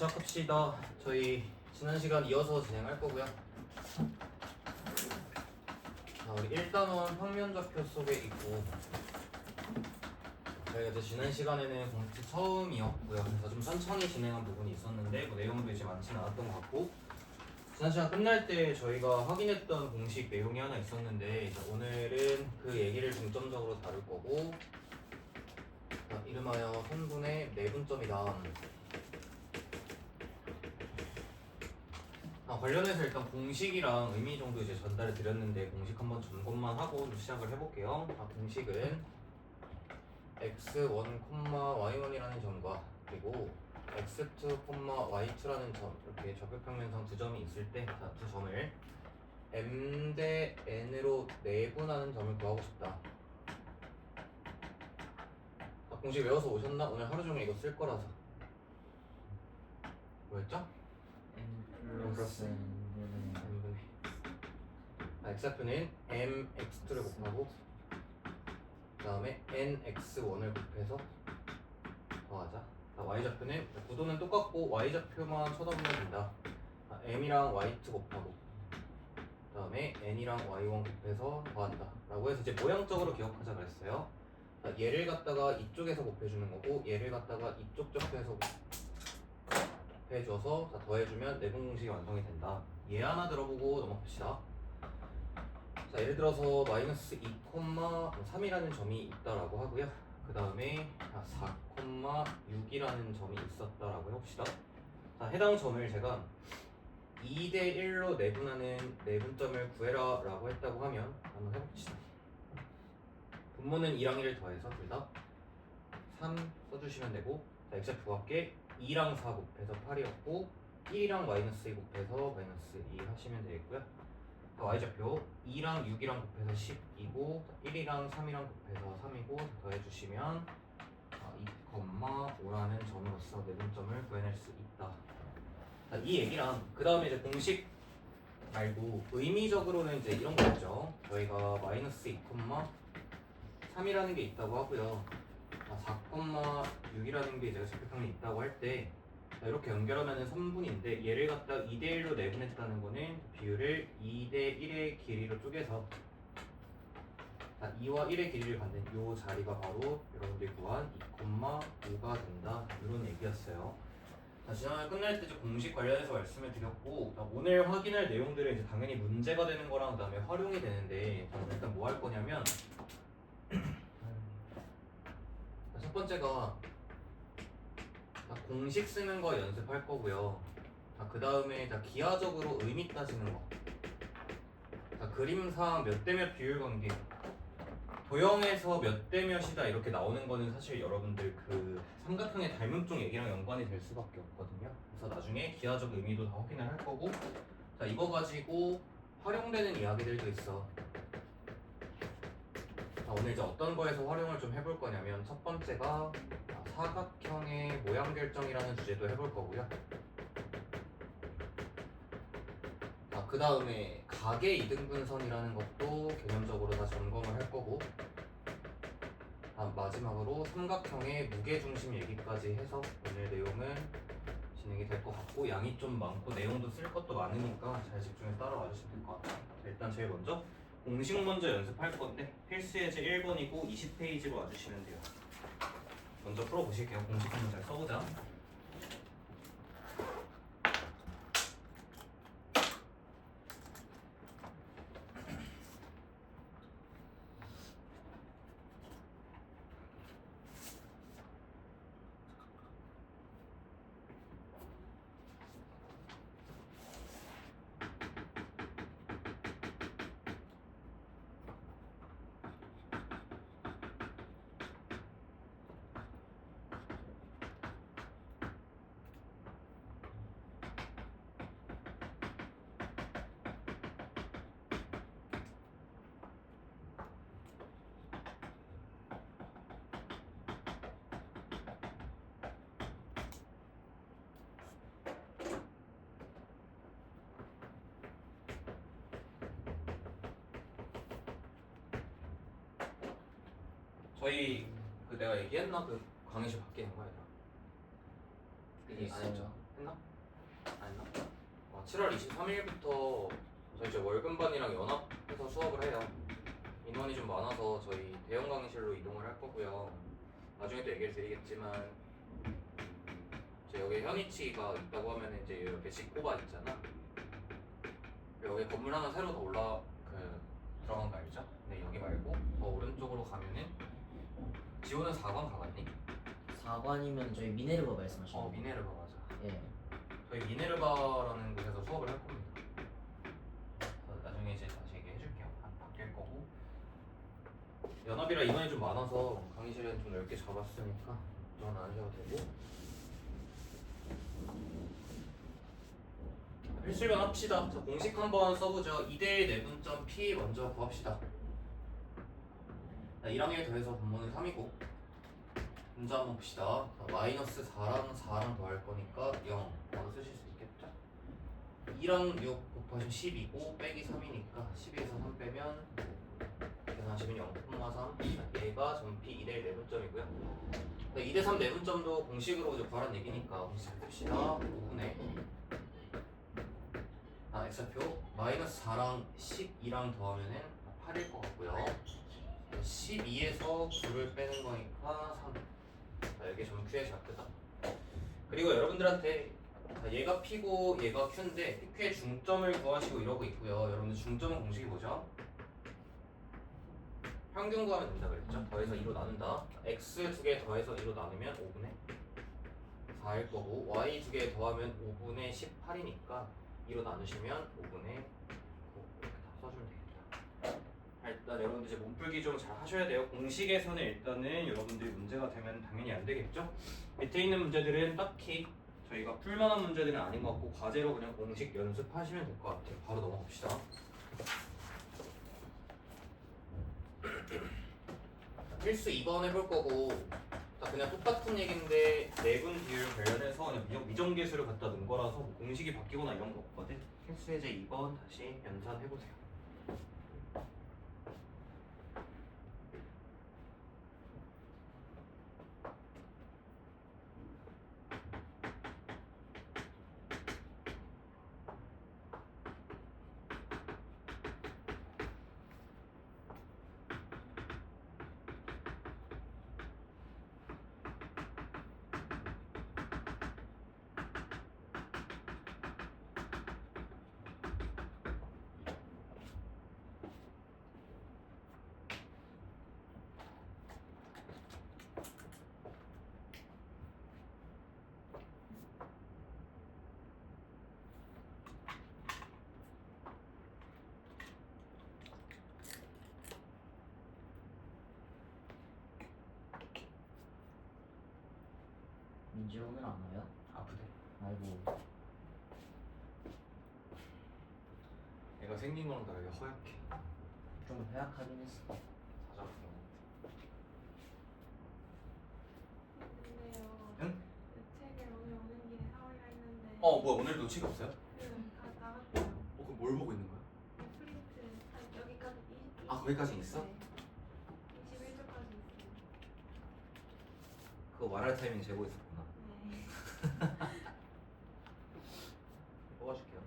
시작합시다. 저희 지난 시간 이어서 진행할 거고요. 우리 1단원 평면좌표 속에 있고, 저희가 이제 지난 시간에는 공식 처음이었고요. 그래서 좀 천천히 진행한 부분이 있었는데 뭐 내용도 이제 많지는 않았던 것 같고, 지난 시간 끝날 때 저희가 확인했던 공식 내용이 하나 있었는데 이제 오늘은 그 얘기를 중점적으로 다룰 거고, 이름하여 선분의 내분점이다. 관련해서 일단 공식이랑 의미 정도 이제 전달을 드렸는데 공식 한번 점검만 하고 좀 시작을 해볼게요. 공식은 x1, y1이라는 점과 그리고 x2, y2라는 점, 이렇게 좌표평면상 두 점이 있을 때 두 점을 m 대 n으로 내분하는 점을 구하고 싶다. 공식 외워서 오셨나? 오늘 하루 종일 이거 쓸 거라서. 뭐였죠? n 플러스 n분의 x좌표는 mx2를 곱하고 그 다음에 nx1을 곱해서 더하자. y좌표는 구도는 똑같고 y좌표만 쳐다보면 된다. m이랑 y2 곱하고 그 다음에 n이랑 y1 곱해서 더한다 라고 해서 이제 모양적으로 기억하자 그랬어요. 얘를 갖다가 이쪽에서 곱해주는 거고 얘를 갖다가 이쪽 좌표에서 곱해줘서 더해주면 내분 공식이 완성이 된다. 얘 하나 들어보고 넘어갑시다. 자, 예를 들어서 마이너스 2, 3이라는 점이 있다라고 하고요. 그 다음에 4, 6이라는 점이 있었다라고 해봅시다. 자, 해당 점을 제가 2대 1로 내분하는 내분점을 구해라 라고 했다고 하면 한번 해봅시다. 분모는 2랑 1을 더해서 둘 다 3 써주시면 되고, 자, x좌표 밖에 2랑 4 곱해서 8이었고 1이랑 마이너스 2 곱해서 마이너스 2 하시면 되겠고요. y좌표 2랑 6이랑 곱해서 10이고 1이랑 3이랑 곱해서 3이고 더해주시면 2,5라는 점으로서 내분점을 구해낼 수 있다. 이 얘기랑 그 다음에 이제 공식 말고 의미적으로는 이제 이런 거죠. 저희가 마이너스 2,3이라는 게 있다고 하고요. 4,6이라는 게 이제 좌표평이 있다고 할 때 이렇게 연결하면 3분인데 얘를 갖다 2대 1로 내분했다는 거는 비율을 2대 1의 길이로 쪼개서 2와 1의 길이를 갖는 이 자리가 바로 여러분들이 구한 2,5가 된다, 이런 얘기였어요. 지난해 끝날 때 이제 공식 관련해서 말씀을 드렸고, 오늘 확인할 내용들은 이제 당연히 문제가 되는 거랑 그 다음에 활용이 되는데, 일단 뭐 할 거냐면 첫 번째가 공식 쓰는 거 연습할 거고요. 그 다음에 기하적으로 의미 따지는 거. 그림상 몇 대 몇 비율 관계. 도형에서 몇 대 몇이다 이렇게 나오는 거는 사실 여러분들 그 삼각형의 닮음쪽 얘기랑 연관이 될 수밖에 없거든요. 그래서 나중에 기하적 의미도 다 확인을 할 거고, 이거 가지고 활용되는 이야기들도 있어. 오늘 이제 어떤 거에서 활용을 좀 해볼 거냐면, 첫 번째가 사각형의 모양 결정이라는 주제도 해볼 거고요. 그 다음에 각의 이등분선이라는 것도 개념적으로 다 점검을 할 거고, 마지막으로 삼각형의 무게중심 얘기까지 해서 오늘 내용은 진행이 될 것 같고, 양이 좀 많고 내용도 쓸 것도 많으니까 잘 집중해서 따라와 주시면 될 것 같아요. 일단 제일 먼저 공식 먼저 연습할 건데 필수 예제 1번이고 20페이지로 와주시면 돼요. 먼저 풀어보실게요. 공식 한번 잘 써보자. 저희 내가 얘기했나? 그 강의실 밖에 있는 거 아니라? 얘기 안 했죠? 했나? 안 했나? 7월 23일부터 저희 이제 월급반이랑 연합해서 수업을 해요. 인원이 좀 많아서 저희 대형 강의실로 이동을 할 거고요. 나중에 또 얘기를 드리겠지만 이제 여기 현위치가 있다고 하면 이제 옆에 직고반 있잖아. 여기 건물 하나 새로 더 들어간 거 알죠? 근데 여기 말고 더 오른쪽으로 가면은 지호는 4관 가봤니? 4관이면 저희 미네르바 말씀하시는 거예요? 미네르바 맞아. 예. 저희 미네르바라는 곳에서 수업을 할 겁니다. 그래서 나중에 이제 다시 얘기해 줄게요. 바뀔 거고. 연합이라 인원이 좀 많아서 강의실은 좀 넓게 잡았으니까 걱정은 안 하셔도 되고. 필수변 합시다. 자, 공식 한번 써보죠. 2대 내분점 P 먼저 구합시다. 1항에 더해서 분모는 3이고 문자 한번 봅시다. 마이너스 4랑 4랑 더할 거니까 0 바로 쓰실 수 있겠죠? 2랑 6 곱하시면 10이고 빼기 3이니까 12에서 3 빼면 계산하시면 0,3. 얘가 전피 2대1 내분점이고요. 2대3 내분점도 공식으로 이제 구하라는 얘기니까 공식 씁시다. 5분의 X표 마이너스 4랑 12랑 더하면은 8일 것 같고요. 12에서 9를 빼는 거니까 3. 자, 여기 전 Q의 좌표다. 그리고 여러분들한테 얘가 P고 얘가 Q인데 Q의 중점을 구하시고 이러고 있고요. 여러분들 중점은 공식이 뭐죠? 평균 구하면 된다 그랬죠? 더해서 2로 나눈다. X 2개 더해서 2로 나누면 5분의 4일 거고 Y 2개 더하면 5분의 18이니까 2로 나누시면 5분의 9 이렇게 다 써주면 되겠다. 일단 여러분들 이제 몸풀기 좀 잘 하셔야 돼요. 공식에서는 일단은 여러분들이 문제가 되면 당연히 안 되겠죠? 밑에 있는 문제들은 딱히 저희가 풀만한 문제들은 아닌 것 같고 과제로 그냥 공식 연습하시면 될 것 같아요. 바로 넘어갑시다. 필수 2번 해볼 거고 그냥 똑같은 얘기인데 내분 비율 관련해서 그냥 미정계수를 갖다 놓은 거라서 뭐 공식이 바뀌거나 이런 거 없거든. 필수 예제 2번 다시 연산해보세요. 민지 오늘 안 와요? 아프대. 아이고. 얘가 생긴 거랑 다르게 허약해. 좀 허약하긴 했어. 사자 같은 거. 근데요. 응? 책을 오늘 오는 길에 사오려 했는데. 뭐야 오늘 놓치기 없어요? 나갔어요. 그럼 뭘 보고 있는 거야? 프린트 여기까지 거기까지 있어? 네. 21초까지 있어요. 그거 말할 타이밍 재고 있었구나. 네. 뽑아줄게요.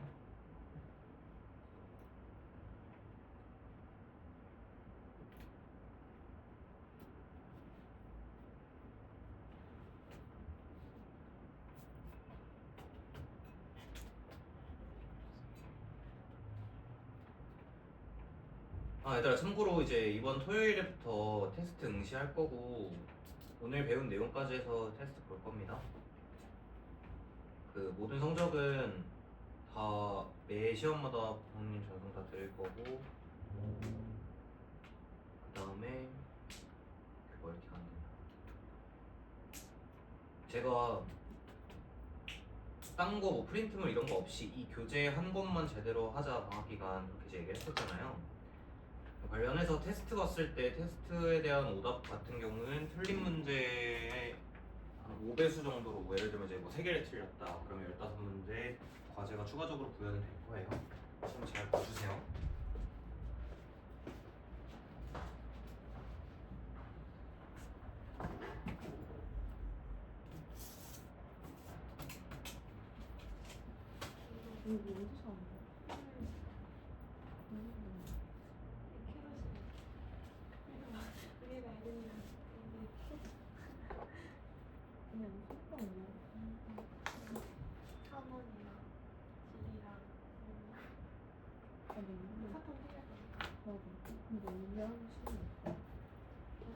얘들아 참고로 이제 이번 토요일부터 테스트 응시할 거고 오늘 배운 내용까지 해서 테스트 볼 겁니다. 그 모든 성적은 다 매 시험마다 부모님 전송 다 드릴 거고 그 다음에 뭐 이렇게 가면 되나? 제가 딴 거 뭐 프린트물 이런 거 없이 이 교재 한 권만 제대로 하자 방학 기간 그렇게 이제 얘기를 했었잖아요. 관련해서 테스트 봤을 때 테스트에 대한 오답 같은 경우는 틀린 문제의 한 5배수 정도로 뭐 예를 들면 이제 뭐 3개를 틀렸다 그러면 15문제 과제가 추가적으로 부여는 될 거예요. 시험 잘 봐주세요. 여기 어디서 안 돼? 우리가 애들이랑 그냥 속도는 사원이랑 지리랑 아니 근데 사통 해야 되니까 나도 근데 운명하기 싫어.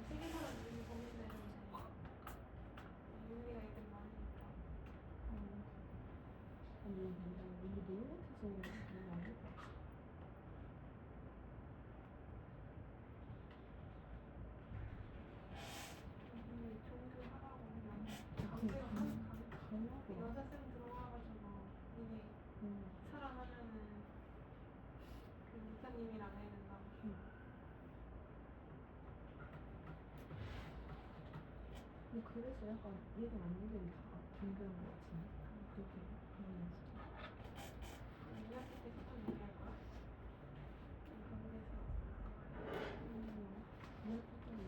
세계 사람 이름이 보내면 우리가 애들 많으니까 아니 근데 우리 너무 못해서 너무 안 돼. 종교 하라고 그냥 근데 강제로 강하고 여자쌤 들어와가지고 이게 사랑하면은 그 목사님이랑 해야 된다고. 뭐 그래서 약간 얘가 완전히 다 준비한 것 같은데 그렇게 그러면서 2학기 때 사통 얘기할 거야? 강제서 그냥 그냥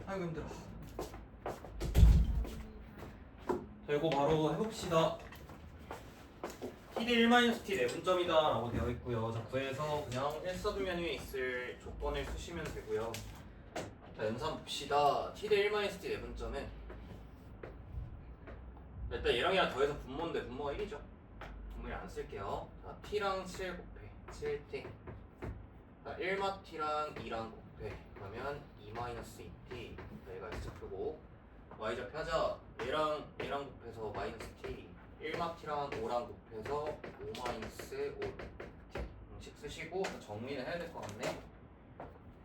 아이고 힘들어. 자, 이거 바로 해봅시다. T대 1-T 내분점이다 라고 되어 있고요. 자, 구해서 그냥 1서분 메뉴에 있을 조건을 쓰시면 되고요. 자, 연산 봅시다. T대 1-T 내분점은 일단 얘랑 얘랑 더해서 분모인데 분모가 1이죠. 분모를 안 쓸게요. 자, T랑 7 곱해 7T. 자, 1마T랑 2랑 곱해. 그러면 2-2T. 자, 얘가 X좌표고 Y좌표 하자. 얘랑 곱해서 마이너스 T. 1마T랑 5랑 곱해서 5-5T. 공식 쓰시고 정리는 해야 될 것 같네.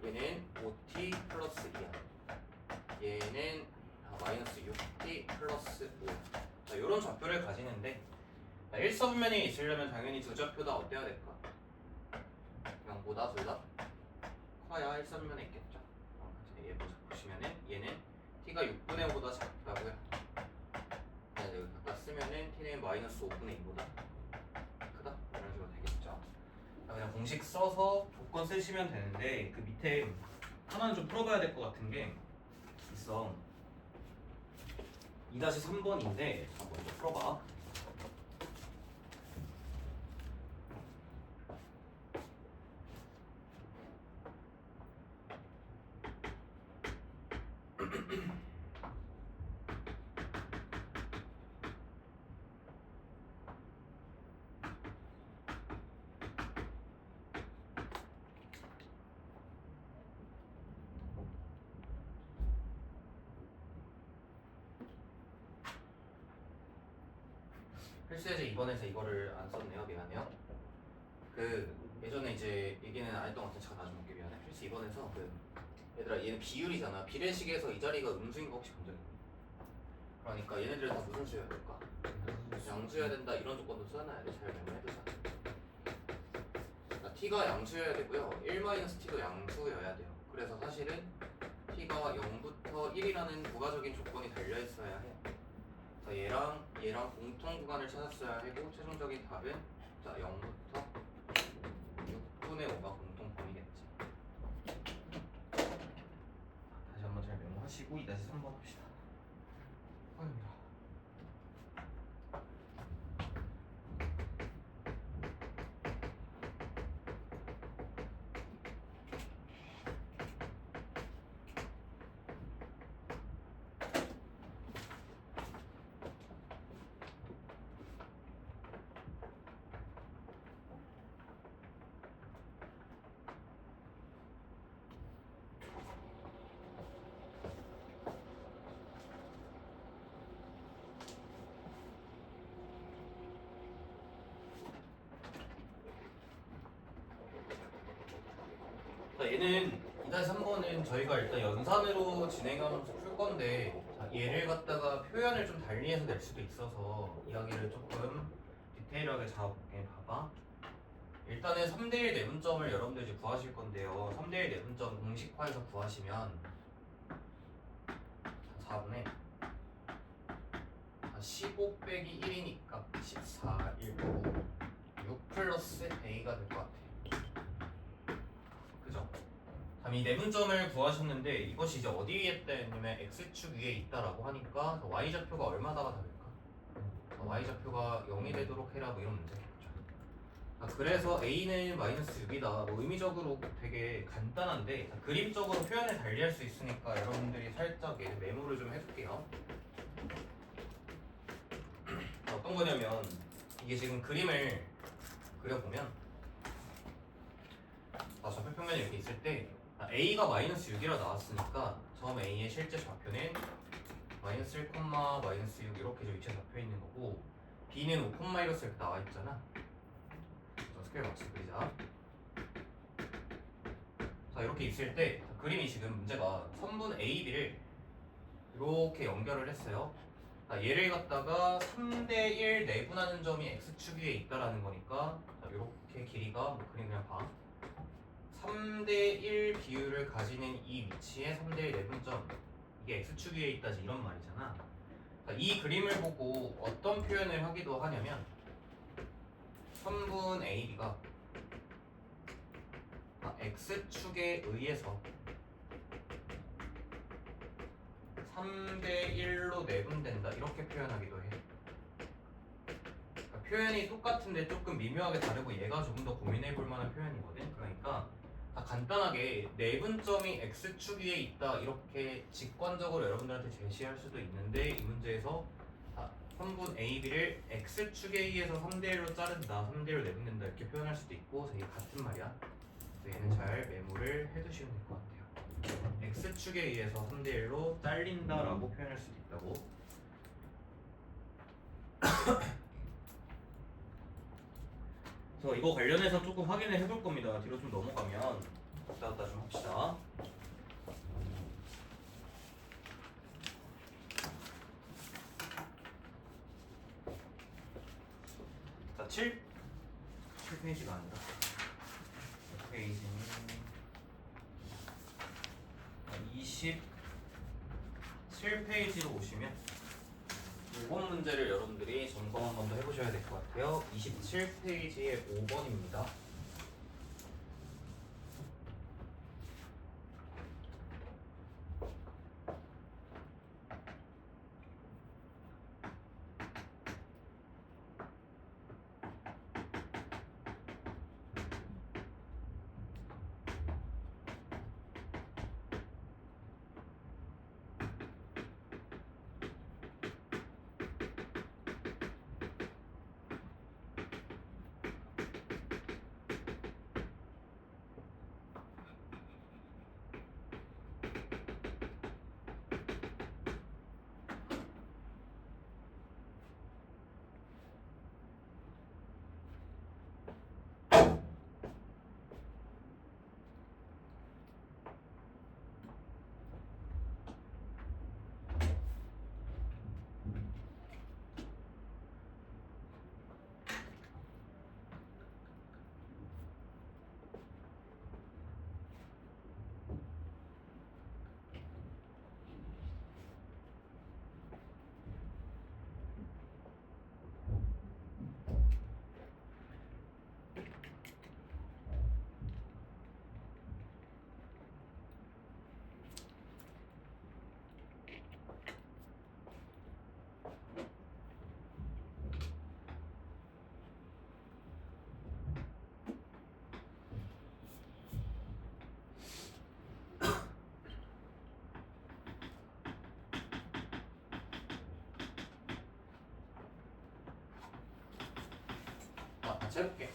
얘는 5T 플러스 2야. 얘는 마이너스 6T 플러스 5야. 자, 요런 좌표를 가지는데 1서분면에 있으려면 당연히 두 좌표 다 어때야 될까? 0보다 둘 다 커야 1서분면에 있겠죠. 얘 보시면은 얘는 t가 6분의 5보다 작다고요. 여기 갖다 쓰면은 t는 마이너스 5분의 2보다 크다? 이런 식으로 되겠죠. 그냥 공식 써서 조건 쓰시면 되는데 그 밑에 하나는 좀 풀어봐야 될 것 같은 게 있어. 2-3번인데 먼저 풀어봐. 필수예제 2번에서 이거를 안 썼네요. 미안해요. 그 예전에 이제 얘기는 안 했던 것 같은데 제가 나중에 볼게. 미안해. 필수 2번에서 그 얘들아 얘는 비율이잖아. 비례식에서 이 자리가 음수인 거 혹시 본 적 있니? 그러니까 얘네들은 다 무슨 수여야 될까? 양수여야 된다. 이런 조건도 써놔야 돼. 잘 메모해두자. 자, t가 양수여야 되고요. 1-t도 양수여야 돼요. 그래서 사실은 t가 0부터 1이라는 부가적인 조건이 달려있어야 해. 자, 얘랑 공통 구간을 찾았어야 하고 최종적인 답은 자 0부터 6분의 5가 공통범위겠지. 다시 한번 잘 메모하시고 2-3번 봅시다. 아닙니다. 자, 얘는 2-3번은 저희가 일단 연산으로 진행하면서 풀 건데 자, 얘를 갖다가 표현을 좀 달리해서 낼 수도 있어서 이야기를 조금 디테일하게 잡아볼게. 봐봐. 일단은 3대1 내분점을 여러분들 이제 구하실 건데요. 3대1 내분점 공식화해서 구하시면 4분의 15 빼기 1이니까 14, 1, 6 플러스 a가 될 것 같아. 그죠? 다음 이 내분점을 구하셨는데 이것이 이제 어디에 있다냐면 x축 위에 있다라고 하니까 y좌표가 얼마다가 다를까? y좌표가 0이 되도록 해라 뭐 이런 문제겠죠. 그래서 a는 마이너스 6이다. 뭐 의미적으로 되게 간단한데 그림적으로 표현을 달리할 수 있으니까 여러분들이 살짝 메모를 좀 해둘게요. 어떤 거냐면 이게 지금 그림을 그려보면 좌표평면이 이렇게 있을 때 a가 마이너스 6이라 나왔으니까 점 a의 실제 좌표는 마이너스 1, 마이너스 6 이렇게 위치에 잡혀 있는 거고 b는 5, 이렇게 나와 있잖아. 스케일 같이 그리자. 자 이렇게 있을 때 그림이 지금 문제가 선분 AB를 이렇게 연결을 했어요. 얘를 갖다가 3대1 내분하는 점이 x축 위에 있다라는 거니까 이렇게 길이가 뭐 그림 그냥 봐. 3대1 비율을 가지는 이 위치에 3대1 내분점 이게 x축 위에 있다지 이런 말이잖아. 이 그림을 보고 어떤 표현을 하기도 하냐면 선분 AB가 x축에 의해서 3대1로 내분된다 이렇게 표현하기도 해. 표현이 똑같은데 조금 미묘하게 다르고 얘가 조금 더 고민해볼 만한 표현이거든. 그러니까 간단하게 내분점이 x축 위에 있다 이렇게 직관적으로 여러분들한테 제시할 수도 있는데 이 문제에서 선분 AB를 x축에 의해서 3대1로 자른다 3대1로 내분된다 이렇게 표현할 수도 있고 이게 같은 말이야. 그래서 얘는 잘 메모를 해두시면 될 것 같아요. x축에 의해서 3대1로 잘린다라고 표현할 수도 있다고. 그래서 이거 관련해서 조금 확인을 해볼 겁니다. 뒤로 좀 넘어가면 왔다 갔다 좀 합시다. 자, 7페이지가 아니라 6페이지는 27페이지로 오시면 5번 문제를 여러분들이 점검 한 번 더 해보셔야 될 것 같아요. 27페이지의 5번입니다. 같이 해볼게.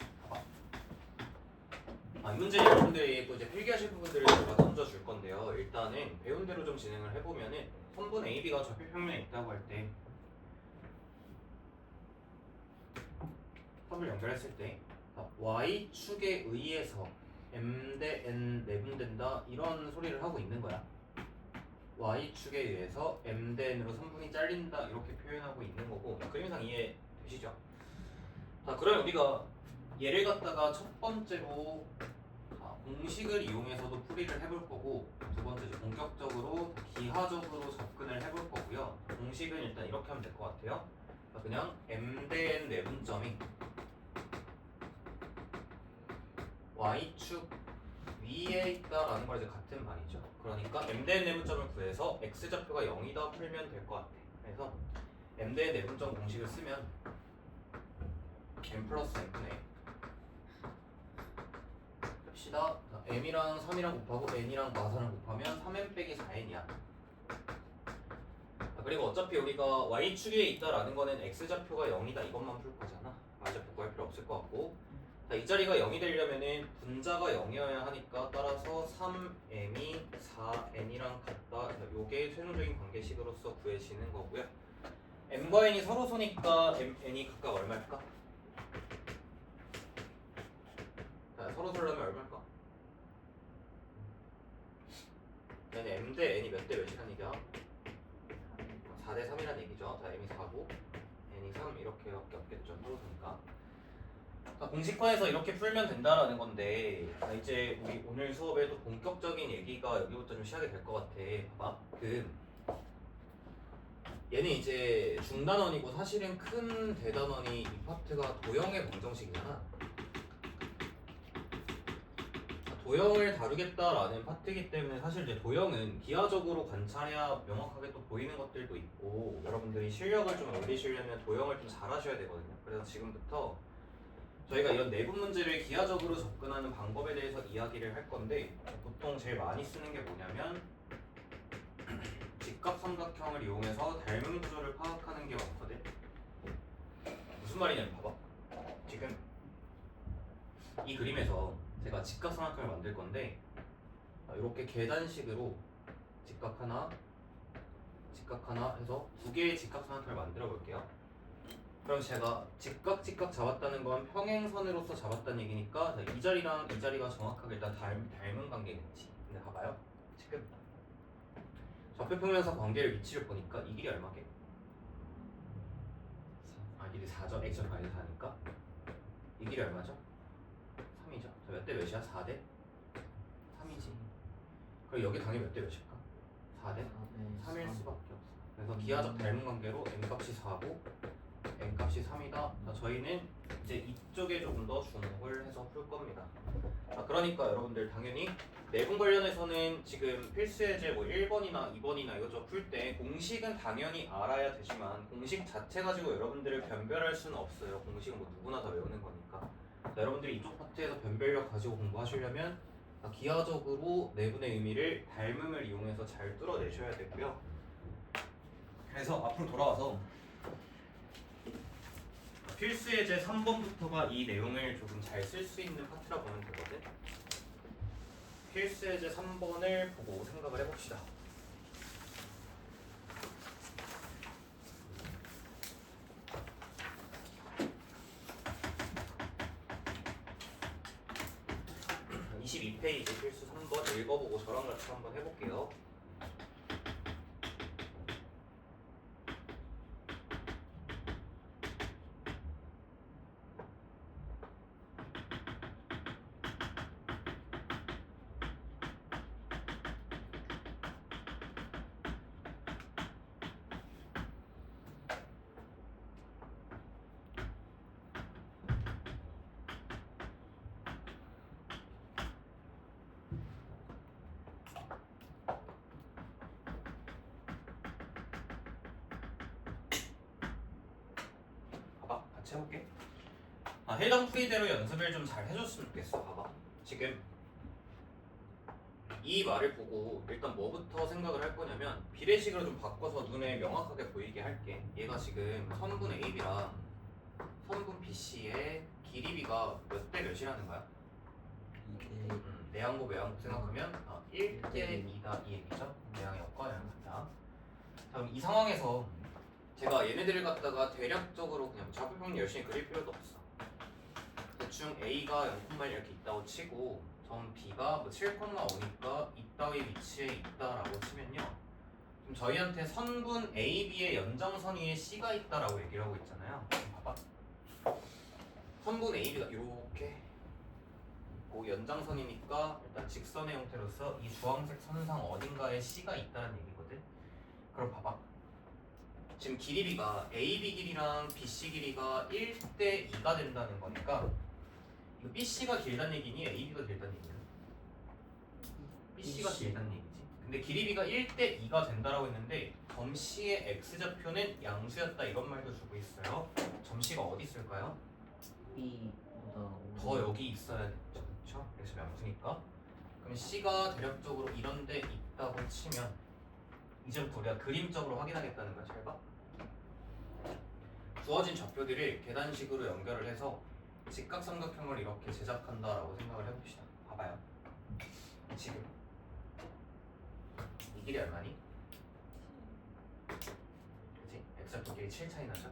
이 문제 여러분들이 또 이제 필기하실 부분들을 제가 던져줄 건데요. 일단은 배운 대로 좀 진행을 해보면은 선분 AB가 좌표평면에 있다고 할 때 선을 연결했을 때 Y축에 의해서 M 대 N 내분된다 이런 소리를 하고 있는 거야. Y축에 의해서 M 대 N으로 선분이 잘린다 이렇게 표현하고 있는 거고 그림상 이해되시죠? 자, 그럼 우리가 얘를 갖다가 첫 번째로 공식을 이용해서도 풀이를 해볼 거고 두 번째 이제 본격적으로 기하적으로 접근을 해볼 거고요. 공식은 일단 이렇게 하면 될 것 같아요. 그냥 M 대 N 내분점이 Y축 위에 있다라는 걸 이제 같이 말이죠. 그러니까 m 대 n 내분점을 구해서 x좌표가 0이다 풀면 될 것 같아. 그래서 m 대 n 내분점 공식을 쓰면 m 플러스 n분의 합시다. m이랑 3이랑 곱하고 n이랑 마사랑 곱하면 3m 빼기 4n이야. 그리고 어차피 우리가 y축에 있다라는 거는 x좌표가 0이다 이것만 풀 거잖아. y좌표 구할 필요 없을 것 같고, 자, 이 자리가 0이 되려면은 분자가 0이어야 하니까 따라서 3m이 4n이랑 같다. 요게 최종적인 관계식으로서 구해지는 거고요. m과 n이 서로 소니까 n이 각각 얼마일까? 자, 서로 소려면 얼마일까? 얘는 m 대 n이 몇 대 몇이란 얘기야? 4대 3이란 얘기죠. 자, m이 4고 n이 3 이렇게밖에 없겠죠. 서로 소니까. 자, 공식화해서 이렇게 풀면 된다라는 건데, 자, 이제 우리 오늘 수업의 또 본격적인 얘기가 여기부터 좀 시작이 될 것 같아. 봐봐. 얘는 이제 중단원이고 사실은 큰 대단원이 이 파트가 도형의 방정식이잖아. 도형을 다루겠다라는 파트이기 때문에 사실 이제 도형은 기하적으로 관찰해야 명확하게 또 보이는 것들도 있고, 여러분들이 실력을 좀 올리시려면 도형을 좀 잘 하셔야 되거든요. 그래서 지금부터 저희가 이런 내분 문제를 기하적으로 접근하는 방법에 대해서 이야기를 할 건데, 보통 제일 많이 쓰는 게 뭐냐면 직각삼각형을 이용해서 닮은 구조를 파악하는 게 많거든. 무슨 말이냐면 봐봐. 지금 이 그림에서 제가 직각삼각형을 만들 건데, 이렇게 계단식으로 직각 하나 해서 두 개의 직각삼각형을 만들어 볼게요. 그럼 제가 직각 잡았다는 건 평행선으로서 잡았다는 얘기니까 이 자리랑 이 자리가 정확하게 일단 닮은 관계겠지. 근데 봐봐요. 지금 좌표평면사 관계를 위치를 보니까 이 길이 얼마게? 이 길이 4죠. x좌표 가이드 4니까 이 길이 얼마죠? 3이죠. 몇 대 몇이야? 4대 3이지. 그럼 여기 당연히 몇 대 몇일까? 4대 3일 수밖에 없어. 그래서 기하적 닮은 관계로 n값이 4고 n값이 3이다. 자, 저희는 이제 이쪽에 조금 더 주목을 해서 풀 겁니다. 자, 그러니까 여러분들 당연히 내분 관련해서는 지금 필수 예제 뭐 1번이나 2번이나 이것저것 풀 때 공식은 당연히 알아야 되지만 공식 자체 가지고 여러분들을 변별할 수는 없어요. 공식은 뭐 누구나 다 외우는 거니까. 자, 여러분들이 이쪽 파트에서 변별력 가지고 공부하시려면 기하적으로 내분의 의미를 닮음을 이용해서 잘 뚫어내셔야 되고요. 그래서 앞으로 돌아와서 필수 예제 3번부터가 이 내용을 조금 잘 쓸 수 있는 파트라 보면 되거든. 필수 예제 3번을 보고 생각을 해봅시다. 음, 22페이지 필수 3번 읽어보고 저랑 같이 한번 해볼게요. 같이 해볼게. 해당 풀이대로 연습을 좀 잘 해줬으면 좋겠어. 봐봐. 지금 이 말을 보고 일단 뭐부터 생각을 할 거냐면 비례식으로 좀 바꿔서 눈에 명확하게 보이게 할게. 얘가 지금 선분 AB랑 선분 BC의 길이 B가 몇 대 몇이라는 거야? 내양보 외양보 생각하면 1대 2다 이 얘기죠. 내양의 역과를 한다. 다음 이 상황에서 제가 얘네들을 갖다가 대략적으로 그냥 좌표평 열심히 그릴 필요도 없어. 대충 A가 0,1 이렇게 있다고 치고 점 B가 뭐 7,5니까 이따위 위치에 있다라고 치면요. 지금 저희한테 선분 AB의 연장선 위에 C가 있다라고 얘기를 하고 있잖아요. 봐봐. 선분 AB가 이렇게 있고 연장선이니까 일단 직선의 형태로서 이 주황색 선상 어딘가에 C가 있다는 얘기거든. 그럼 봐봐. 지금 길이 B가 AB 길이랑 BC 길이가 1대 2가 된다는 거니까 이거 BC가 길다는 얘기니 AB가 길다는 얘기야? BC가 길다는 얘기지. 근데 길이 B가 1대 2가 된다라고 했는데 점 C의 X좌표는 양수였다 이런 말도 주고 있어요. 점 C가 어디 있을까요? B보다 더 여기 있어야 되죠. 그쵸? X 양수니까. 그럼 C가 대략적으로 이런 데 있다고 치면 이제부터 우리가 그림적으로 확인하겠다는 거야. 잘 봐. 주어진 좌표들을 계단식으로 연결을 해서 직각삼각형을 이렇게 제작한다라고 생각을 해봅시다. 봐봐요. 지금 이 길이 얼마니? 그치? X좌표 길이 7 차이 나죠?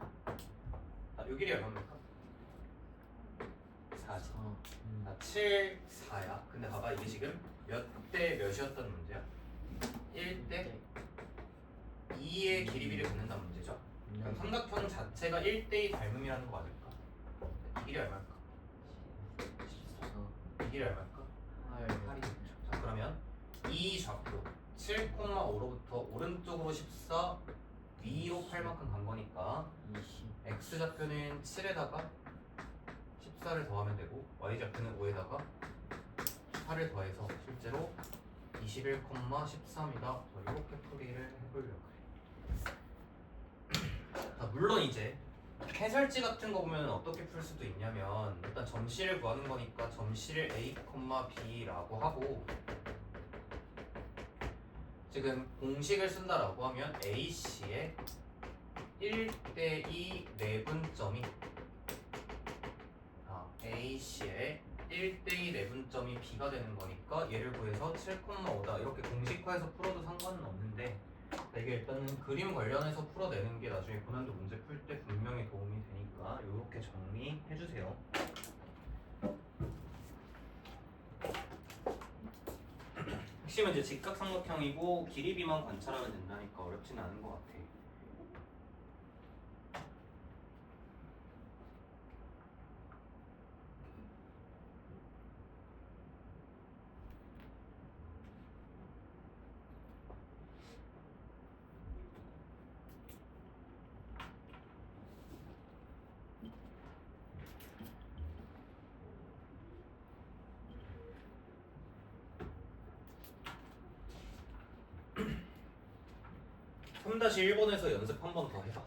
이 길이 얼마입니까? 4지. 7, 4야. 근데 봐봐 이게 지금 몇 대 몇이었던 문제야? 1대 2의 길이 비를 갖는다는 문제죠. 그럼 삼각형 자체가 1대2 닮음이라는 거 맞을까? 이 길이 얼마일까? 이 길이 얼마일까? 8이 되죠. 자 그러면 이 좌표 7,5로부터 오른쪽으로 14 위로 8만큼 간 거니까 20 X좌표는 7에다가 14를 더하면 되고 Y좌표는 5에다가 8을 더해서 실제로 21,13이다. 이렇게 풀이를 해보려고 그래. 자, 물론 이제 해설지 같은 거 보면 어떻게 풀 수도 있냐면 일단 점씨를 구하는 거니까 점씨를 A, B라고 하고 지금 공식을 쓴다라고 하면 AC의 1대2 내분점이 AC의 1대2 내분점이 B가 되는 거니까 얘를 구해서 7,5다 이렇게 공식화해서 풀어도 상관은 없는데 이게 일단은 그림 관련해서 풀어내는 게 나중에 고난도 문제 풀 때 분명히 도움이 되니까 이렇게 정리해주세요. 핵심은 이제 직각삼각형이고 길이 B만 관찰하면 된다니까 어렵진 않은 것 같아. 다시 1번에서 연습 한 번 더 해봐.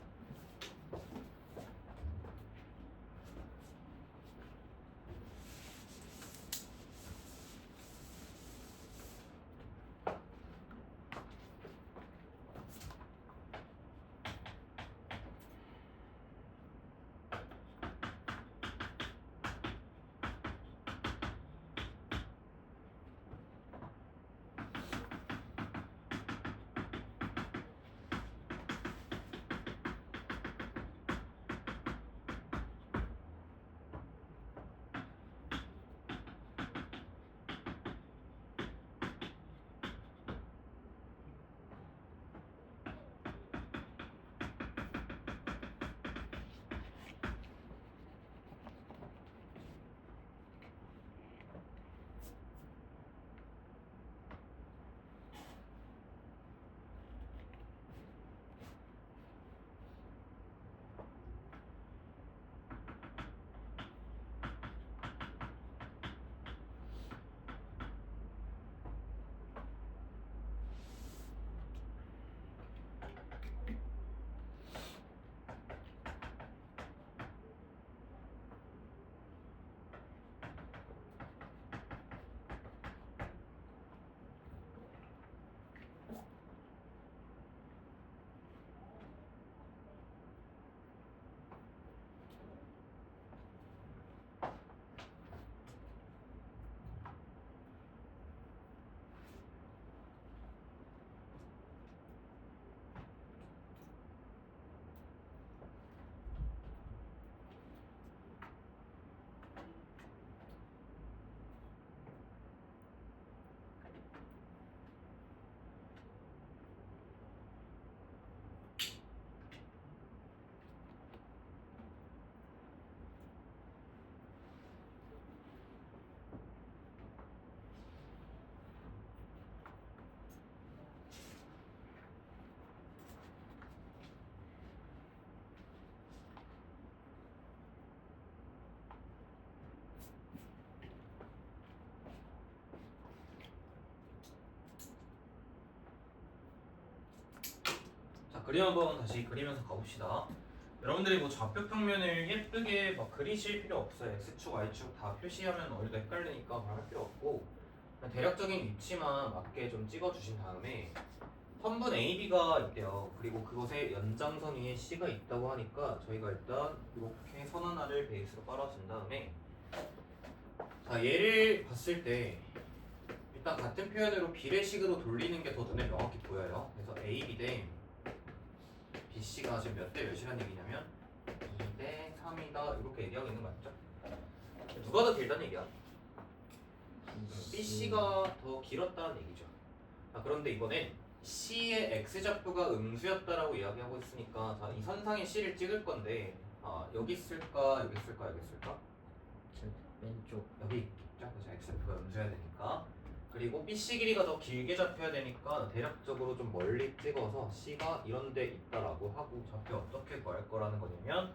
그림 한번 다시 그리면서 가봅시다. 여러분들이 뭐 좌표 평면을 예쁘게 막 그리실 필요 없어요. x축, y축 다 표시하면 어디도 헷갈리니까 그걸 할 필요 없고 그냥 대략적인 위치만 맞게 좀 찍어주신 다음에 선분 AB가 있대요. 그리고 그것의 연장선 위에 C가 있다고 하니까 저희가 일단 이렇게 선 하나를 베이스로 깔아준 다음에 자 얘를 봤을 때 일단 같은 표현으로 비례식으로 돌리는 게 더 눈에 명확히 보여요. 그래서 AB 대 BC가 지금 몇 대 몇이라는 얘기냐면 2대 3이다 이렇게 얘기하고 있는 거 맞죠? 누가 더 길다는 얘기야? BC가 더 길었다는 얘기죠. 자, 그런데 이번엔 C의 X좌표가 음수였다라고 이야기하고 있으니까 자, 이 선상에 C를 찍을 건데 여기 있을까 여기 있을까 여기 있을까? 저 왼쪽. 여기 있겠죠? 그래서 X좌표가 음수여야 되니까 그리고 BC 길이가 더 길게 잡혀야 되니까 대략적으로 좀 멀리 찍어서 C가 이런 데 있다라고 하고 좌표 어떻게 구할 거라는 거냐면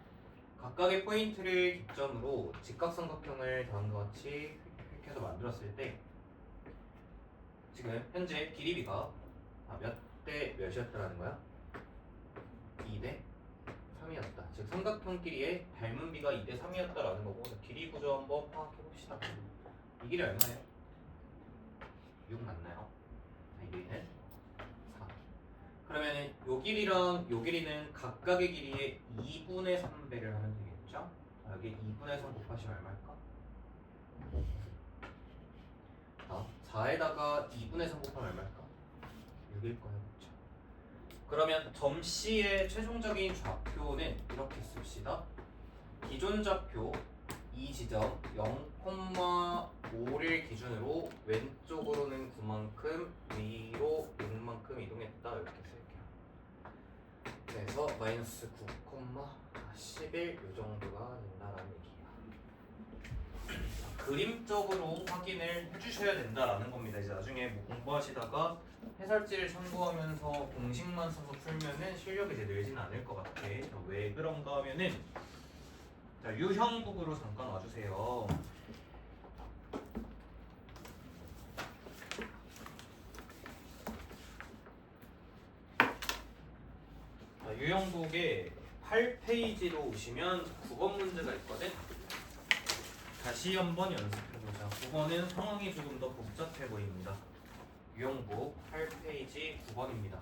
각각의 포인트를 기점으로 직각삼각형을 다음과 같이 획해서 만들었을 때 지금 현재 길이비가 몇 대 몇이었다라는 거야? 2대 3이었다. 즉 삼각형 길이의 닮은 비가 2대 3이었다라는 거고 길이 구조 한번 파악해 봅시다. 이 길이 얼마예요? 6 맞나요? 이 길이는 4. 그러면은 요 길이랑 요 길이는 각각의 길이의 2분의 3배를 하면 되겠죠? 자, 여기 2분의 3 곱하시면 얼마일까? 4에다가 2분의 3 곱하면 얼마일까? 6일 거예요. 그렇죠? 그러면 점 C의 최종적인 좌표는 이렇게 씁시다. 기존 좌표 이 지점 0,5를 기준으로 왼쪽으로는 9만큼 위로 6만큼 이동했다 이렇게 쓸게요. 그래서 마이너스 9,11 이 정도가 된다라는 얘기예요. 그림적으로 확인을 해주셔야 된다라는 겁니다. 이제 나중에 뭐 공부하시다가 해설지를 참고하면서 공식만 써서 풀면은 실력이 이제 늘진 않을 것 같아. 왜 그런가 하면은 자, 유형북으로 잠깐 와주세요. 자, 유형북에 8페이지로 오시면 9번 문제가 있거든. 다시 한번 연습해보자. 9번은 상황이 조금 더 복잡해 보입니다. 유형북 8페이지 9번입니다.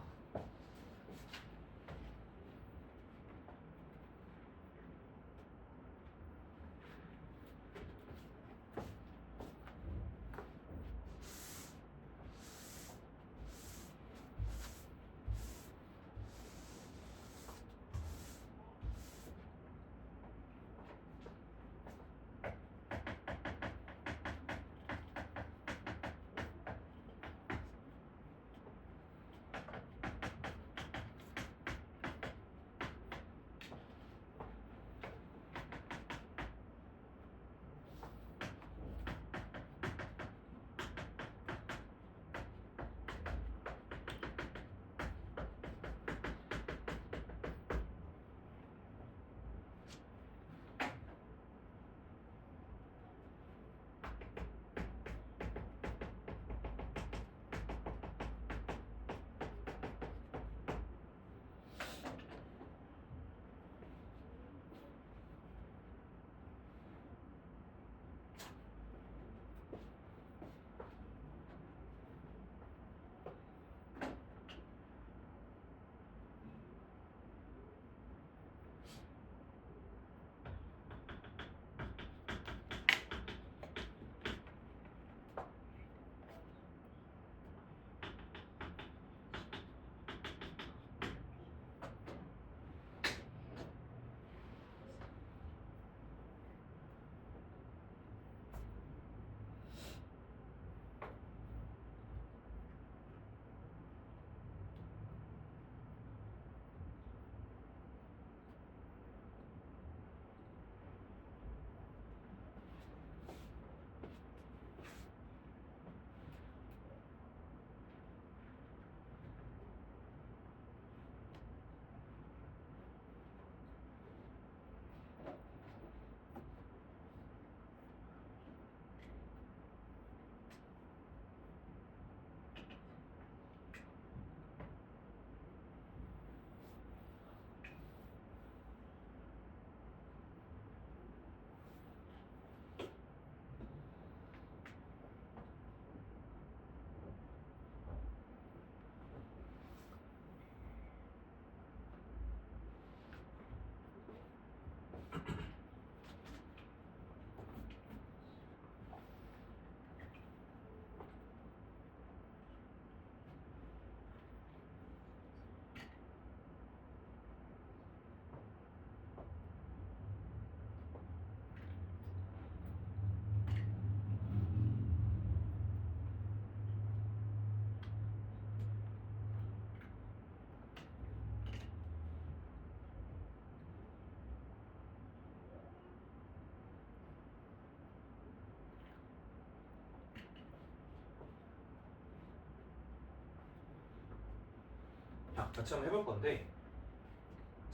같이 한번 해볼 건데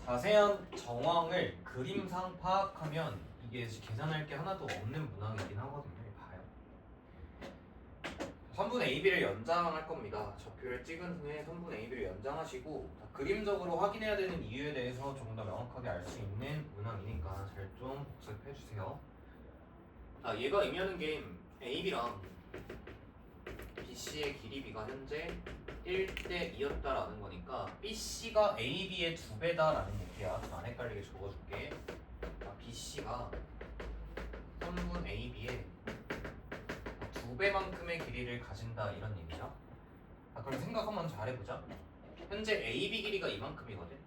자세한 정황을 그림상 파악하면 이게 계산할 게 하나도 없는 문항이긴 하거든요. 봐요. 3분의 AB를 연장할 겁니다. 좌표를 찍은 후에 3분의 AB를 연장하시고 그림적으로 확인해야 되는 이유에 대해서 조금 더 명확하게 알 수 있는 문항이니까 잘 좀 복습해 주세요. 얘가 의미하는 게 AB랑 BC의 길이 B가 현재 1대 2였다라는 거니까 BC가 AB의 2배다라는 얘기야. 안 헷갈리게 적어줄게. BC가 3분 AB의 2배만큼의 길이를 가진다 이런 얘기죠. 그럼 생각 한번 잘해보자. 현재 AB 길이가 이만큼이거든.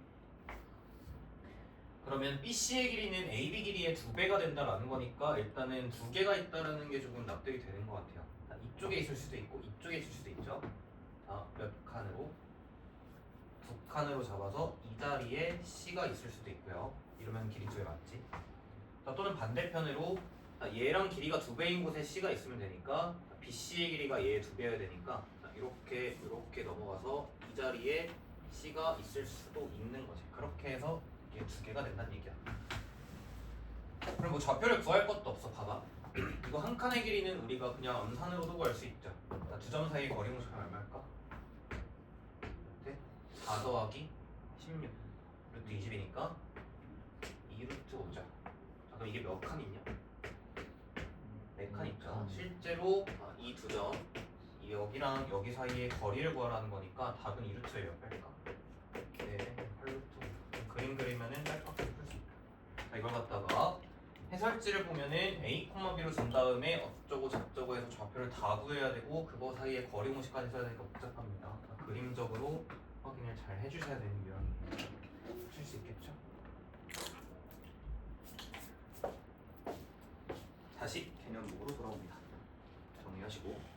그러면 BC의 길이는 AB 길이의 2배가 된다라는 거니까 일단은 2개가 있다라는 게 조금 납득이 되는 것 같아요. 이쪽에 있을 수도 있고 이쪽에 있을 수도 있죠. 몇 칸으로? 2칸으로 잡아서 이 자리에 C가 있을 수도 있고요. 이러면 길이 2배 맞지? 또는 반대편으로 얘랑 길이가 2배인 곳에 C가 있으면 되니까 BC의 길이가 얘의 2배여야 되니까 이렇게 넘어가서 이 자리에 C가 있을 수도 있는 거지. 그렇게 해서 이게 2개가 된다는 얘기야. 그럼 뭐 좌표를 구할 것도 없어. 봐봐. 이거 한 칸의 길이는 우리가 그냥 암산으로도 구할 수 있죠. 두 점 사이의 거리 공식은 얼마일까? 4 더하기 16 루트 20이니까 2 루트 5죠. 그럼 이게 몇 칸 있냐? 4칸 있죠. 실제로 이 두 점 여기랑 여기 사이의 거리를 구하라는 거니까 답은 2 루트에 몇 배일까? 네, 8 루트. 그림 그리면은 짤막하게 풀 수 있다. 이걸 갖다가 해설지를 보면은 A, B로 준 다음에 어쩌고 저쩌고 해서 좌표를 다 구해야 되고 그거 사이에 거리 공식까지 써야 되니까 복잡합니다. 그림적으로 확인을 잘 해주셔야 되는 유형이에요. 하실 수 있겠죠? 다시 개념으로 돌아옵니다. 정리하시고.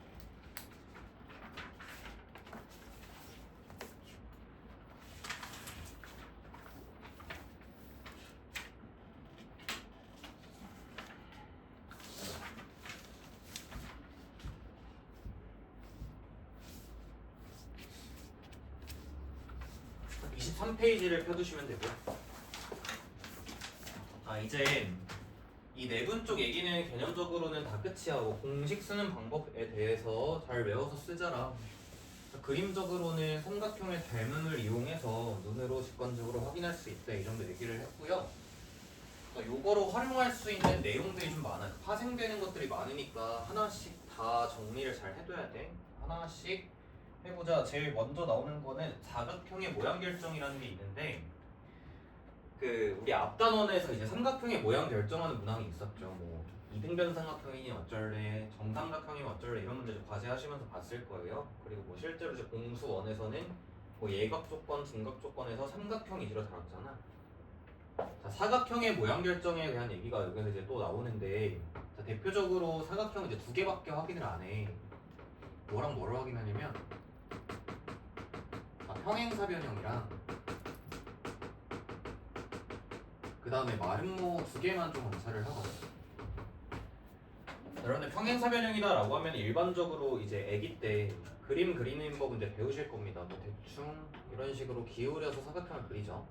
한 23페이지를 펴두시면 되고요. 이제 이 내분 쪽 얘기는 개념적으로는 다 끝이야. 공식 쓰는 방법에 대해서 잘 외워서 쓰자라. 그림적으로는 삼각형의 대문을 이용해서 눈으로 직관적으로 확인할 수 있다. 이 정도 얘기를 했고요. 요거로 활용할 수 있는 내용들이 좀 많아요. 파생되는 것들이 많으니까 하나씩 다 정리를 잘 해둬야 돼. 하나씩 해보자. 제일 먼저 나오는 거는 사각형의 모양 결정이라는 게 있는데 우리 앞단원에서 이제 삼각형의 모양 결정하는 문항이 있었죠. 뭐 이등변 삼각형이니 어쩔래, 정삼각형이니 어쩔래 이런 문제 과제하시면서 봤을 거예요. 그리고 뭐 실제로 이제 공수원에서는 뭐 예각 조건, 중각 조건에서 삼각형 위주로 다뤘잖아. 자, 사각형의 모양 결정에 대한 얘기가 여기서 이제 또 나오는데 자, 대표적으로 사각형 이제 2개밖에 확인을 안 해. 뭐랑 뭐를 확인하냐면 평행사변형이랑 그 다음에 마름모 2개만 좀 검사를 하거든. 그런데 평행사변형이다 라고 하면 일반적으로 이제 아기 때 그림 그리는 법 이제 배우실 겁니다. 뭐 대충 이런 식으로 기울여서 사각형을 그리죠.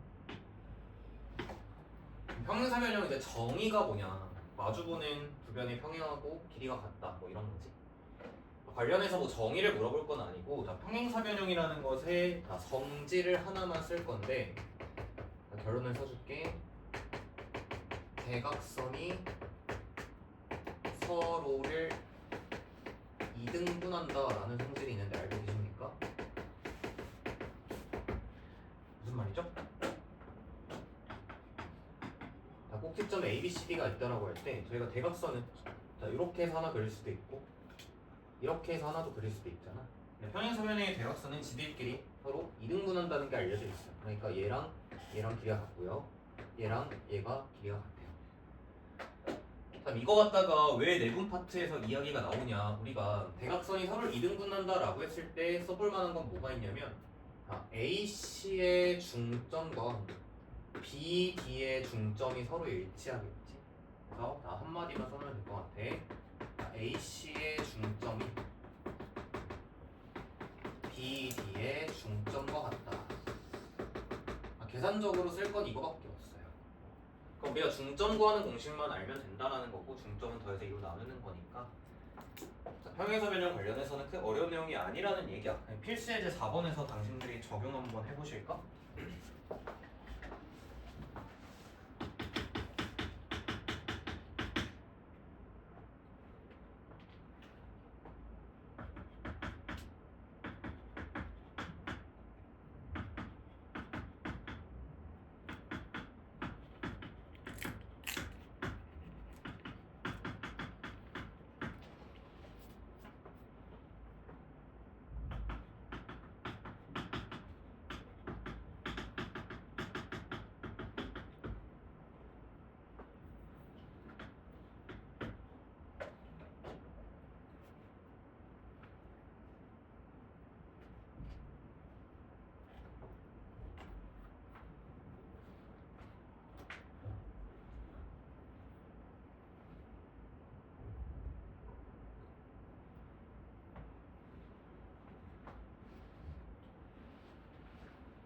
평행사변형 이제 정의가 뭐냐, 마주보는 두 변이 평행하고 길이가 같다 뭐 이런 거지. 관련해서 뭐 정의를 물어볼 건 아니고 평행사변형이라는 것에 성질을 하나만 쓸 건데 결론을 써줄게. 대각선이 서로를 이등분한다라는 성질이 있는데 알고 계십니까? 무슨 말이죠? 꼭지점 ABCD가 있다라고 할 때 저희가 대각선은 이렇게 해서 하나 그릴 수도 있고 이렇게 해서 하나도 그릴 수도 있잖아. 평행사변형의 대각선은 지들끼리 서로 이등분한다는 게 알려져 있어요. 그러니까 얘랑 길이가 같고요. 얘랑 얘가 길이가 같아요. 이거 갖다가 왜 내분 파트에서 이야기가 나오냐, 우리가 대각선이 서로를 이등분한다라고 했을 때 써볼 만한 건 뭐가 있냐면 AC의 중점과 BD의 중점이 서로 일치하겠지. 그래서 한마디만 써면 될 것 같아. AC의 중점이 BD의 중점과 같다. 계산적으로 쓸 건 이거밖에 없어요. 그럼 우리가 중점 구하는 공식만 알면 된다라는 거고 중점은 더해서 2로 나누는 거니까. 자, 평행사 변형 관련해서는 크 어려운 내용이 아니라는 얘기야. 필수 예제 4번에서 당신들이 적용 한번 해보실까?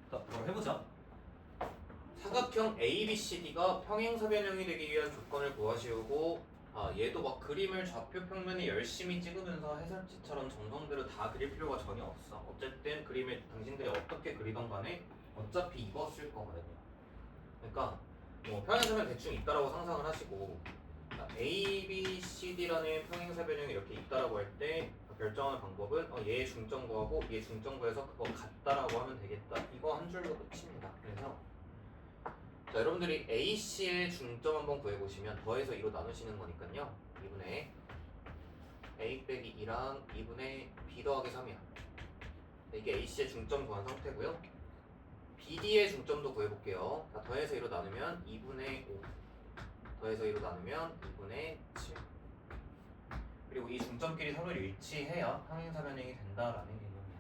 자, 그럼 해보자. 사각형 ABCD가 평행사 변형이 되기 위한 조건을 구하시오고 얘도 막 그림을 좌표 평면에 열심히 찍으면서 해설지처럼 정성대로 다 그릴 필요가 전혀 없어. 어쨌든 그림을 당신들이 어떻게 그리던 간에 어차피 이거 쓸 거거든요. 그러니까 뭐 평행사 변형 대충 있다라고 상상을 하시고 ABCD라는 평행사 변형이 이렇게 있다라고 할 때 결정하는 방법은 얘 중점 구하고 얘 중점 구해서 그거 같다라고 하면 되겠다. 이거 한 줄로 끝입니다. 그래서 자, 여러분들이 AC의 중점 한번 구해보시면 더해서 2로 나누시는 거니까요. 2분의 A 빼기 2랑 2분의 B 더하기 3이야. 이게 AC의 중점 구한 상태고요. BD의 중점도 구해볼게요. 자, 더해서 2로 나누면 2분의 5 더해서 2로 나누면 2분의 7 그리고 이 중점끼리 서로 일치해야 평행사 변형이 된다라는 개념이야.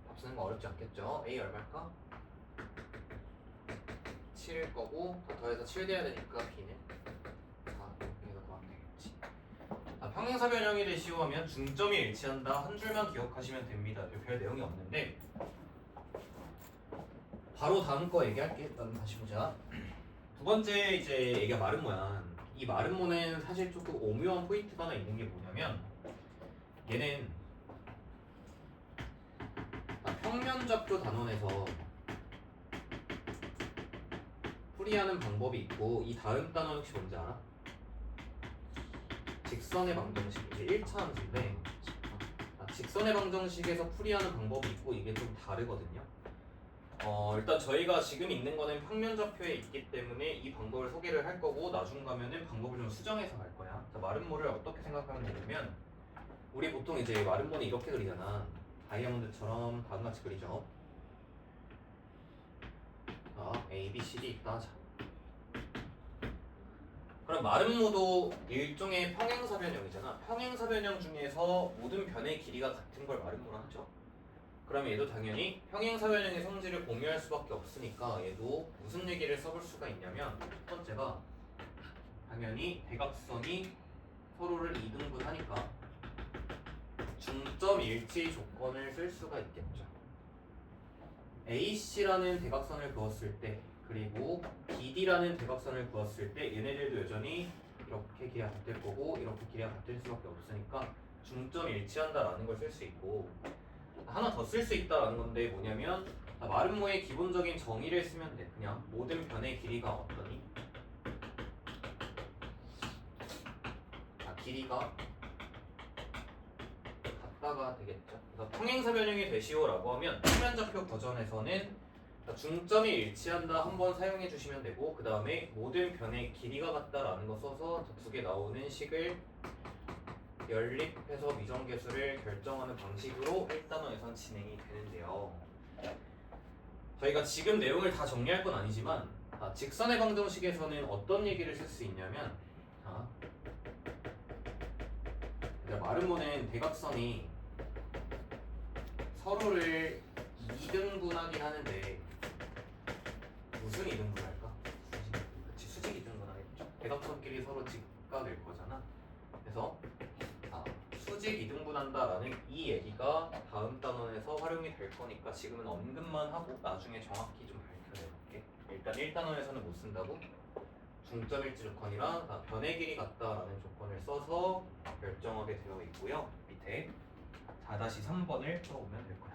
답 쓰는 거 어렵지 않겠죠? A 얼마일까? 7일 거고 더해서 7 돼야 되니까 B는 4 여기서 더하면 되겠지. 평행사 변형이 되시오 하면 중점이 일치한다 한 줄만 기억하시면 됩니다. 별 내용이 없는데 바로 다음 거 얘기할게. 일단 다시 보자. 두 번째 이제 얘기가 마름모야. 이 마름모는 사실 조금 오묘한 포인트가 하나 있는 게 뭐냐면 얘는 평면좌표 단원에서 풀이하는 방법이 있고 이 다음 단원 혹시 뭔지 알아? 직선의 방정식 이제 1차 함수인데 직선의 방정식에서 풀이하는 방법이 있고 이게 좀 다르거든요. 일단 저희가 지금 있는 거는 평면좌표에 있기 때문에 이 방법을 소개를 할 거고 나중 가면은 방법을 좀 수정해서 갈 거야. 자, 마름모를 어떻게 생각하면 되냐면 우리 보통 이제 마름모는 이렇게 그리잖아. 다이아몬드처럼 다음같이 그리죠. A, B, C, D 있다. 자. 그럼 마름모도 일종의 평행사 변형이잖아. 평행사 변형 중에서 모든 변의 길이가 같은 걸 마름모라 하죠. 그러면 얘도 당연히 평행사 변형의 성질을 공유할 수밖에 없으니까 얘도 무슨 얘기를 써볼 수가 있냐면 첫 번째가 당연히 대각선이 서로를 이등분하니까 중점 일치 조건을 쓸 수가 있겠죠. AC라는 대각선을 그었을 때 그리고 BD라는 대각선을 그었을 때 얘네들도 여전히 이렇게 길이가 같을 거고 이렇게 길이가 같을 수밖에 없으니까 중점 일치한다라는 걸 쓸 수 있고 하나 더 쓸 수 있다라는 건데 뭐냐면 마름모의 기본적인 정의를 쓰면 돼. 그냥 모든 변의 길이가 어떠니? 길이가 같다가 되겠죠. 그래서 평행사 변형이 되시오라고 하면 평면좌표 버전에서는 중점이 일치한다 한번 사용해 주시면 되고 그 다음에 모든 변의 길이가 같다라는 거 써서 두 개 나오는 식을 연립해서 미정계수를 결정하는 방식으로 1단원에선 진행이 되는데요. 저희가 지금 내용을 다 정리할 건 아니지만 직선의 방정식에서는 어떤 얘기를 쓸 수 있냐면 마름모는 대각선이 서로를 이등분하긴 하는데 무슨 이등분할까? 그치, 수직 이등분하겠죠. 대각선끼리 서로 직각일 거잖아. 그래서 수직 이등분한다라는 이 얘기가 다음 단원에서 활용이 될 거니까 지금은 언급만 하고 나중에 정확히 좀 밝혀내볼게. 일단 1단원에서는 못 쓴다고? 중점일치 조건이랑 변의 길이 같다라는 조건을 써서 결정하게 되어 있고요. 밑에 4-3번을 써보면 될 거야.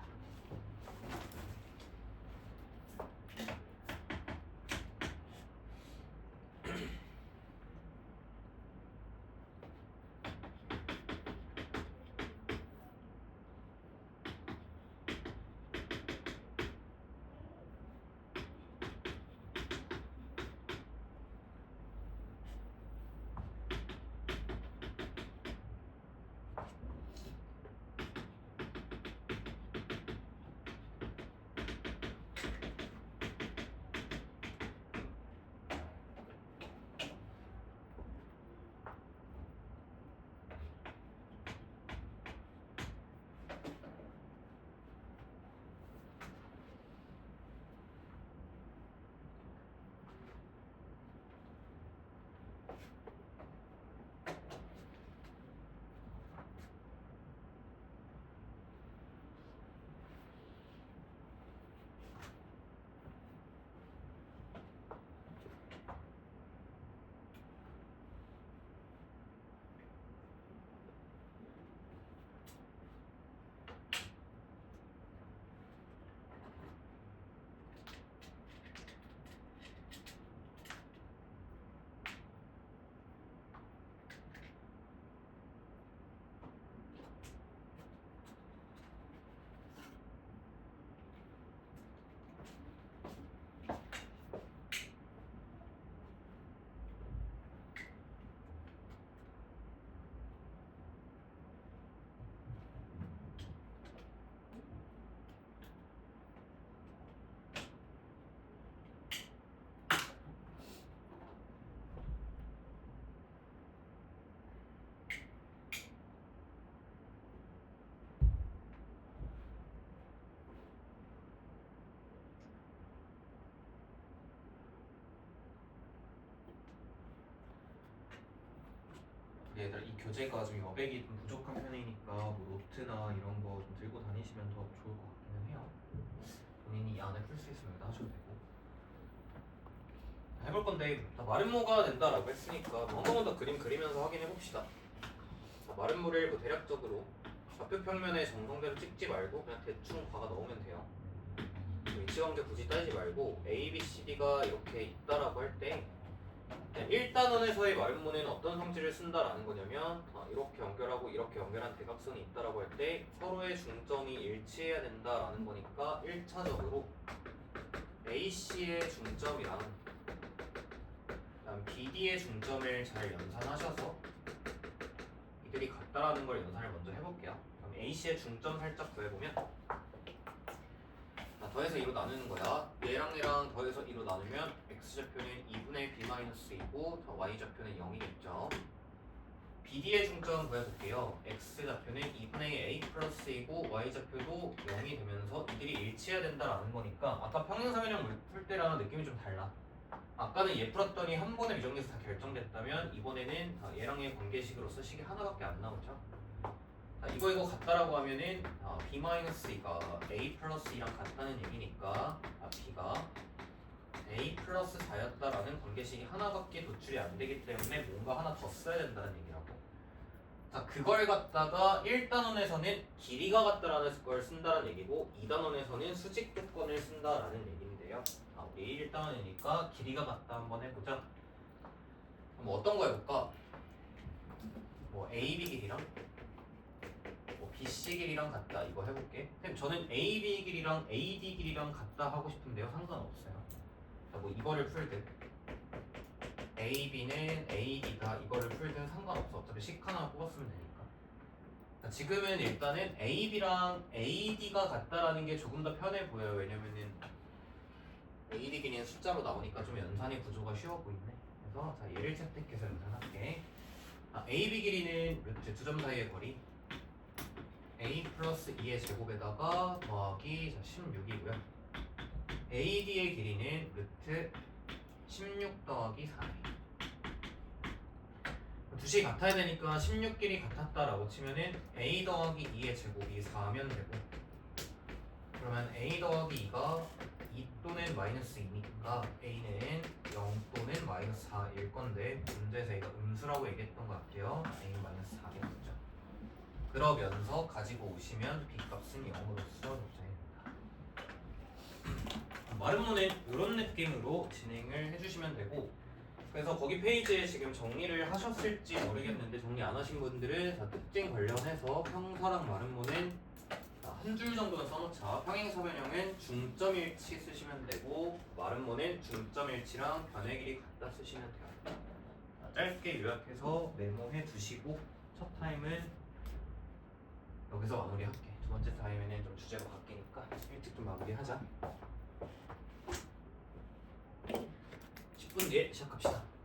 얘들아, 이 교재가 좀 여백이 좀 부족한 편이니까 뭐 노트나 이런 거 좀 들고 다니시면 더 좋을 것 같기는 해요. 본인이 이 안에 풀 수 있으면 여기다 하셔도 되고. 해볼 건데 마름모가 된다라고 했으니까 뭐 한 번만 더 그림 그리면서 확인해 봅시다. 마름모를 뭐 대략적으로 좌표 평면에 정성대로 찍지 말고 그냥 대충 박아 넣으면 돼요. 위치 관계 굳이 따지지 말고 A, B, C, D가 이렇게 있다라고 할 때 1단원에서의 마름모는 어떤 성질을 쓴다라는 거냐면 이렇게 연결하고 이렇게 연결한 대각선이 있다라고 할 때 서로의 중점이 일치해야 된다라는 거니까 1차적으로 AC의 중점이랑 BD의 중점을 잘 연산하셔서 이들이 같다라는 걸 연산을 먼저 해볼게요. 그럼 AC의 중점 살짝 더해보면 더해서 2로 나누는 거야. 얘랑 더해서 2로 나누면 x좌표는 2분의 b-2이고 y좌표는 0이겠죠. BD의 중점 구해볼게요. x좌표는 2분의 a 플러스이고 y좌표도 0이 되면서 이들이 일치해야 된다라는 거니까 아까 평행사변형 풀 때랑 느낌이 좀 달라. 아까는 얘 풀었더니 한 번에 미정에서 다 결정됐다면 이번에는 얘랑 얘 관계식으로서 식이 하나밖에 안 나오죠. 이거 같다라고 하면은 b-2가 a 플러스 2랑 같다는 얘기니까 b가 a 플러스 4였다라는 관계식이 하나밖에 도출이 안 되기 때문에 뭔가 하나 더 써야 된다는 얘기라고. 자, 그걸 갖다가 1단원에서는 길이가 같다라는 걸 쓴다는 얘기고 2단원에서는 수직 조건을 쓴다라는 얘기인데요. 우리 1단원이니까 길이가 같다 한번 해보자. 그럼 어떤 거 해볼까? 뭐 AB 길이랑 BC 길이랑 같다 이거 해볼게. 선생님 저는 AB 길이랑 AD 길이랑 같다 하고 싶은데요. 상관없어요. 자, 뭐 이거를 풀든 AB는 AD다 이거를 풀든 상관없어. 어차피 식 하나 뽑았으면 되니까. 자, 지금은 일단은 AB랑 AD가 같다라는 게 조금 더 편해 보여요. 왜냐면은 AD 길이는 숫자로 나오니까 좀 연산의 구조가 쉬워 보이네. 그래서 자, 얘를 채택해서 연산할게. AB 길이는 루트 두 점 사이의 거리 a 플러스 2의 제곱에다가 더하기 16이고요. AD의 길이는 루트 16 더하기 4네. 두식이 같아야 되니까 16길이 같았다라고 치면은 a 더하기 2의 제곱이 4면 되고 그러면 a 더하기 2가 2 또는 마이너스 2니까 a는 0 또는 마이너스 4일 건데 문제에서 얘가 음수라고 얘기했던 것 같아요. a는 마이너스 4겠죠. 그러면서 가지고 오시면 b 값은 0으로써 접근됩니다. 마름모는 이런 느낌으로 진행을 해주시면 되고, 그래서 거기 페이지에 지금 정리를 하셨을지 모르겠는데 정리 안 하신 분들은 다 특징 관련해서 평사랑 마름모는 한 줄 정도는 써놓자. 평행사변형은 중점일치 쓰시면 되고 마름모는 중점일치랑 변의 길이 같다 쓰시면 돼요. 짧게 요약해서 메모해 두시고 첫 타임은 여기서 마무리할게. 두 번째 타임에는 좀 주제가 바뀌니까 일찍 좀 마무리하자. 10분 뒤에 시작합시다.